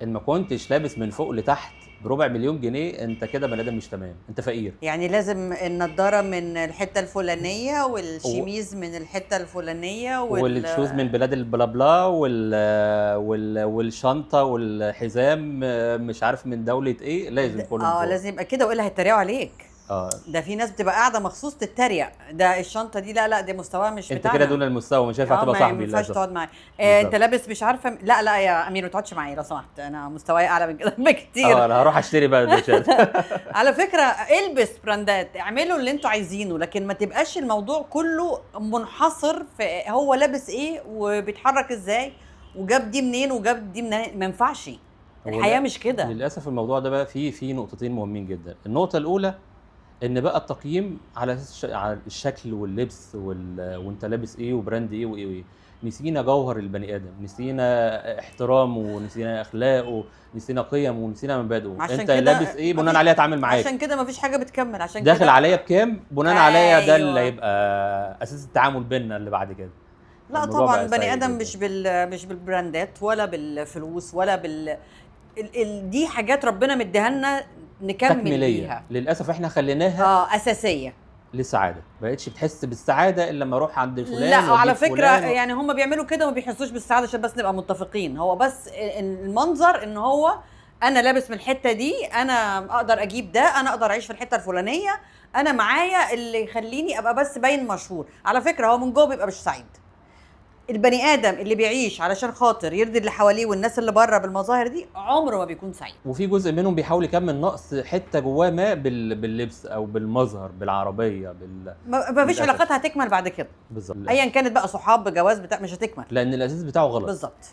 ان ما كنتش لابس من فوق لتحت بربع مليون جنيه، انت كده بني ادم مش تمام، انت فقير. يعني لازم النضاره من الحته الفلانيه والشميز من الحته الفلانيه والشوز من بلاد البلابلا والشنطه والحزام مش عارف من دوله ايه، لازم كله من فوق. لازم يبقى كده والا هيتريقوا عليك. اه ده في ناس بتبقى قاعده مخصوص تتريق، ده الشنطه دي لا دي مستواها مش انت بتاعنا. كده دون المستوى، مش هينفع تبقى ما صاحبي ينفعش للاسف. تقعد معايا. انت بالظبط. لابس مش عارفه لا يا امير ما تقعدش معايا لو سمحت، انا مستواي اعلى من كده بكتير. انا هروح اشتري بقى الباشات. على فكره البس براندات، اعملوا اللي انتوا عايزينه، لكن ما تبقاش الموضوع كله منحصر في هو لابس ايه وبيتحرك ازاي وجاب دي منين وجاب دي منين. ما ينفعش، الحياه مش كده. للاسف الموضوع ده بقى فيه نقطتين مهمين جدا. النقطه الاولى ان بقى التقييم على على الشكل واللبس وانت لابس ايه وبراند ايه وايه وايه. نسينا جوهر البني ادم، نسينا احترامه، ونسينا اخلاقه، نسينا قيمه، ونسينا مبادئه. انت لابس ايه بناء عليه اتعامل معاك. عشان كده مفيش حاجه بتكمل. عشان داخل كده عليا بكام بناء عليا، ده اللي أيوة. هيبقى اساس التعامل بيننا اللي بعد كده. لا طبعا بني ادم مش بالبراندات ولا بالفلوس ولا دي حاجات ربنا مديها لنا نكمل بيها. للاسف احنا خليناها اساسيه للسعاده، ما بقتش بتحس بالسعاده الا لما اروح عند فلان. لا على فكره فلان يعني هم بيعملوا كده وما بيحسوش بالسعاده، عشان بس نبقى متفقين. هو بس المنظر ان هو انا لابس من الحته دي، انا اقدر اجيب ده، انا اقدر اعيش في الحته الفلانيه، انا معايا اللي يخليني ابقى بس باين مشهور. على فكره هو من جوه بيبقى مش سعيد. البني ادم اللي بيعيش علشان خاطر يرضي اللي حواليه والناس اللي بره بالمظاهر دي عمره ما بيكون سعيد. وفي جزء منهم بيحاول يكمل نقص حته جواه ما باللبس او بالمظهر بالعربيه ما فيش علاقات هتكمل بعد كده. بالظبط. ايا كانت بقى، صحاب، جواز، بتاع، مش هتكمل لان الاساس بتاعه غلط. بالظبط.